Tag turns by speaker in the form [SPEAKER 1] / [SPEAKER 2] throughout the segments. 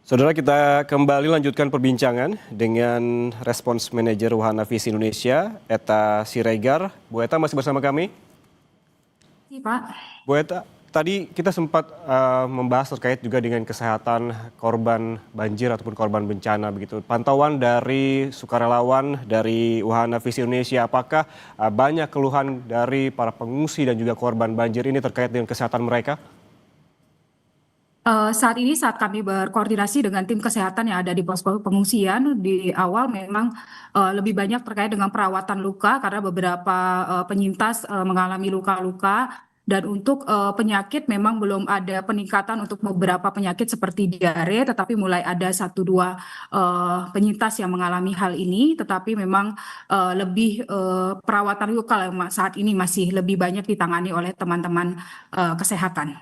[SPEAKER 1] Saudara, kita kembali lanjutkan perbincangan dengan Respons Manager Wahana Visi Indonesia, Eta Siregar. Bu Eta masih bersama kami.
[SPEAKER 2] Iya, Pak.
[SPEAKER 1] Bu Eta, tadi kita sempat membahas terkait juga dengan kesehatan korban banjir ataupun korban bencana begitu. Pantauan dari sukarelawan dari Wahana Visi Indonesia, apakah banyak keluhan dari para pengungsi dan juga korban banjir ini terkait dengan kesehatan mereka?
[SPEAKER 2] Saat kami berkoordinasi dengan tim kesehatan yang ada di posko pengungsian, di awal memang lebih banyak terkait dengan perawatan luka karena beberapa penyintas mengalami luka-luka. Dan untuk penyakit memang belum ada peningkatan untuk beberapa penyakit seperti diare, tetapi mulai ada satu dua penyintas yang mengalami hal ini. Tetapi memang lebih perawatan luka yang saat ini masih lebih banyak ditangani oleh teman-teman kesehatan.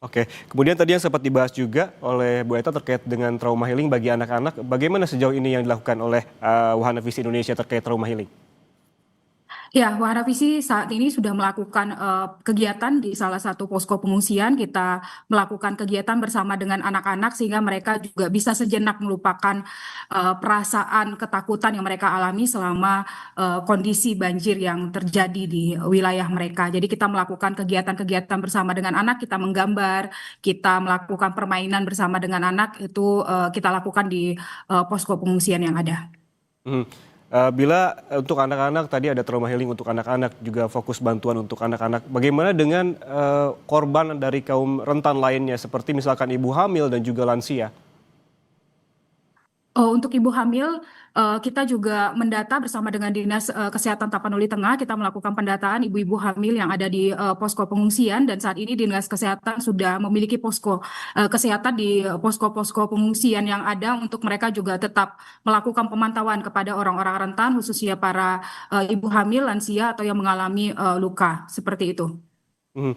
[SPEAKER 1] Oke, kemudian tadi yang sempat dibahas juga oleh Bu Eta terkait dengan trauma healing bagi anak-anak. Bagaimana sejauh ini yang dilakukan oleh Wahana Visi Indonesia terkait trauma healing?
[SPEAKER 2] Ya, Wahana Visi saat ini sudah melakukan kegiatan di salah satu posko pengungsian. Kita melakukan kegiatan bersama dengan anak-anak sehingga mereka juga bisa sejenak melupakan perasaan ketakutan yang mereka alami selama kondisi banjir yang terjadi di wilayah mereka. Jadi kita melakukan kegiatan-kegiatan bersama dengan anak, kita menggambar, kita melakukan permainan bersama dengan anak, itu kita lakukan di posko pengungsian yang ada.
[SPEAKER 1] Mhm. Bila untuk anak-anak tadi ada trauma healing untuk anak-anak, juga fokus bantuan untuk anak-anak. Bagaimana dengan korban dari kaum rentan lainnya seperti misalkan ibu hamil dan juga lansia?
[SPEAKER 2] Untuk ibu hamil, kita juga mendata bersama dengan Dinas Kesehatan Tapanuli Tengah, kita melakukan pendataan ibu-ibu hamil yang ada di posko pengungsian, dan saat ini Dinas Kesehatan sudah memiliki posko kesehatan di posko-posko pengungsian yang ada untuk mereka juga tetap melakukan pemantauan kepada orang-orang rentan, khususnya para ibu hamil, lansia, atau yang mengalami luka, seperti itu.
[SPEAKER 1] Mhm.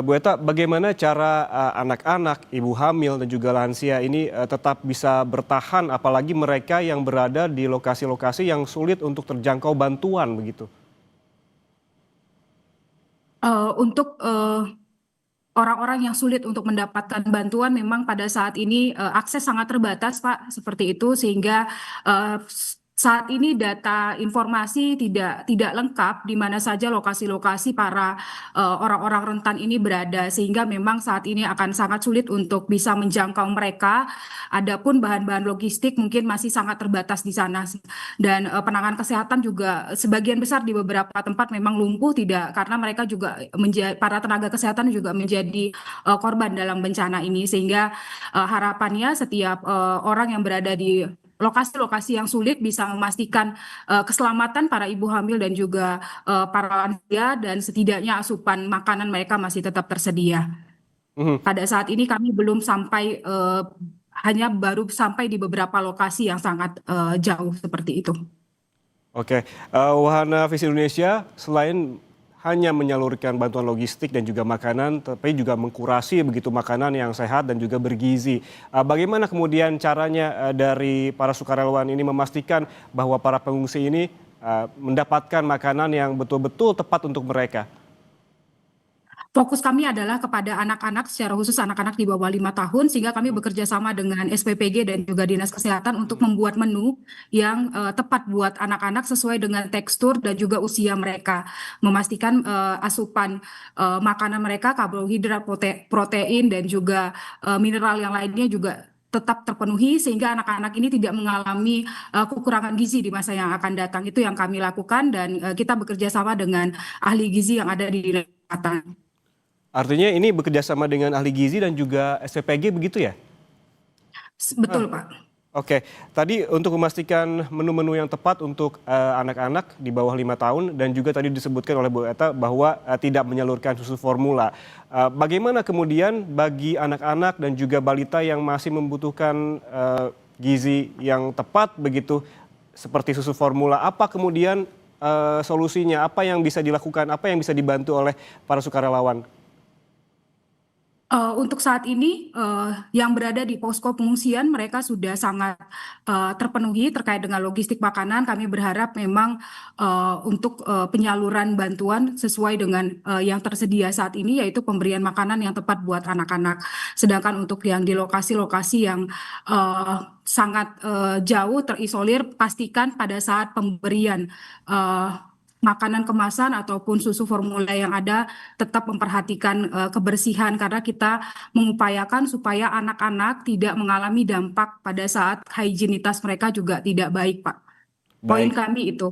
[SPEAKER 1] Bu Eta, bagaimana cara anak-anak, ibu hamil dan juga lansia ini tetap bisa bertahan apalagi mereka yang berada di lokasi-lokasi yang sulit untuk terjangkau bantuan begitu?
[SPEAKER 2] Untuk orang-orang yang sulit untuk mendapatkan bantuan memang pada saat ini akses sangat terbatas, Pak, seperti itu sehingga saat ini data informasi tidak lengkap di mana saja lokasi-lokasi para orang-orang rentan ini berada sehingga memang saat ini akan sangat sulit untuk bisa menjangkau mereka. Adapun bahan-bahan logistik mungkin masih sangat terbatas di sana dan penanganan kesehatan juga sebagian besar di beberapa tempat memang lumpuh tidak karena mereka juga para tenaga kesehatan juga menjadi korban dalam bencana ini sehingga harapannya setiap orang yang berada di lokasi-lokasi yang sulit bisa memastikan keselamatan para ibu hamil dan juga para lansia dan setidaknya asupan makanan mereka masih tetap tersedia.
[SPEAKER 1] Mhm.
[SPEAKER 2] Pada saat ini kami belum sampai hanya baru sampai di beberapa lokasi yang sangat jauh seperti itu.
[SPEAKER 1] Oke, Wahana Visi Indonesia selain hanya menyalurkan bantuan logistik dan juga makanan, tapi juga mengkurasi begitu makanan yang sehat dan juga bergizi. Bagaimana kemudian caranya dari para sukarelawan ini memastikan bahwa para pengungsi ini mendapatkan makanan yang betul-betul tepat untuk mereka?
[SPEAKER 2] Fokus kami adalah kepada anak-anak, secara khusus anak-anak di bawah 5 tahun, sehingga kami bekerja sama dengan SPPG dan juga Dinas Kesehatan untuk membuat menu yang tepat buat anak-anak sesuai dengan tekstur dan juga usia mereka. Memastikan asupan makanan mereka, karbohidrat, protein, dan juga mineral yang lainnya juga tetap terpenuhi sehingga anak-anak ini tidak mengalami kekurangan gizi di masa yang akan datang. Itu yang kami lakukan dan kita bekerja sama dengan ahli gizi yang ada di Dinas Kesehatan.
[SPEAKER 1] Artinya ini bekerja sama dengan ahli gizi dan juga SPPG begitu ya?
[SPEAKER 2] Betul, Pak.
[SPEAKER 1] Oke, tadi untuk memastikan menu-menu yang tepat untuk anak-anak di bawah 5 tahun dan juga tadi disebutkan oleh Bu Eta bahwa tidak menyalurkan susu formula. Bagaimana kemudian bagi anak-anak dan juga balita yang masih membutuhkan gizi yang tepat begitu seperti susu formula, apa kemudian solusinya, apa yang bisa dilakukan, apa yang bisa dibantu oleh para sukarelawan?
[SPEAKER 2] Untuk saat ini, yang berada di posko pengungsian mereka sudah sangat terpenuhi terkait dengan logistik makanan. Kami berharap memang untuk penyaluran bantuan sesuai dengan yang tersedia saat ini, yaitu pemberian makanan yang tepat buat anak-anak. Sedangkan untuk yang di lokasi-lokasi yang sangat jauh terisolir, pastikan pada saat pemberian makanan kemasan ataupun susu formula yang ada tetap memperhatikan kebersihan karena kita mengupayakan supaya anak-anak tidak mengalami dampak pada saat higienitas mereka juga tidak baik, Pak. Poin
[SPEAKER 1] Baik.
[SPEAKER 2] kami itu.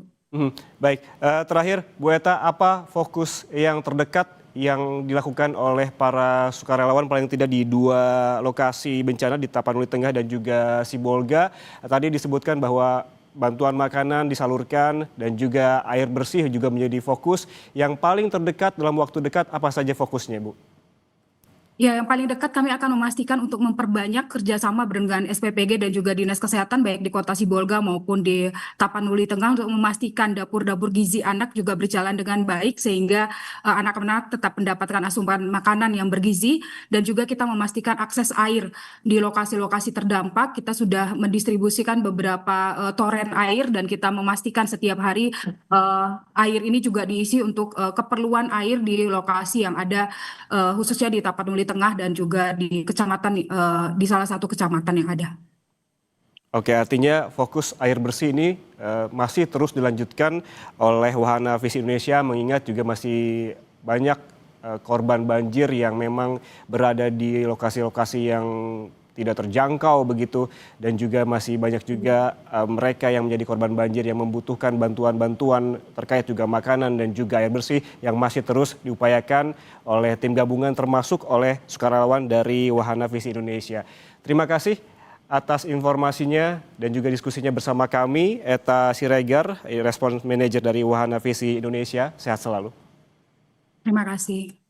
[SPEAKER 1] Baik, terakhir Bu Eta, apa fokus yang terdekat yang dilakukan oleh para sukarelawan paling tidak di dua lokasi bencana di Tapanuli Tengah dan juga Sibolga? Tadi disebutkan bahwa bantuan makanan disalurkan dan juga air bersih juga menjadi fokus. Yang paling terdekat dalam waktu dekat apa saja fokusnya, Bu?
[SPEAKER 2] Ya, yang paling dekat kami akan memastikan untuk memperbanyak kerjasama dengan SPPG dan juga Dinas Kesehatan baik di Kota Sibolga maupun di Tapanuli Tengah untuk memastikan dapur-dapur gizi anak juga berjalan dengan baik sehingga anak-anak tetap mendapatkan asupan makanan yang bergizi dan juga kita memastikan akses air di lokasi-lokasi terdampak. Kita sudah mendistribusikan beberapa toren air dan kita memastikan setiap hari air ini juga diisi untuk keperluan air di lokasi yang ada khususnya di Tapanuli Tengah dan juga di kecamatan di salah satu kecamatan yang ada.
[SPEAKER 1] Oke, artinya fokus air bersih ini masih terus dilanjutkan oleh Wahana Visi Indonesia mengingat juga masih banyak korban banjir yang memang berada di lokasi-lokasi yang tidak terjangkau begitu dan juga masih banyak juga mereka yang menjadi korban banjir yang membutuhkan bantuan-bantuan terkait juga makanan dan juga air bersih yang masih terus diupayakan oleh tim gabungan termasuk oleh sukarelawan dari Wahana Visi Indonesia. Terima kasih atas informasinya dan juga diskusinya bersama kami, Eta Siregar, Response Manager dari Wahana Visi Indonesia. Sehat selalu.
[SPEAKER 2] Terima kasih.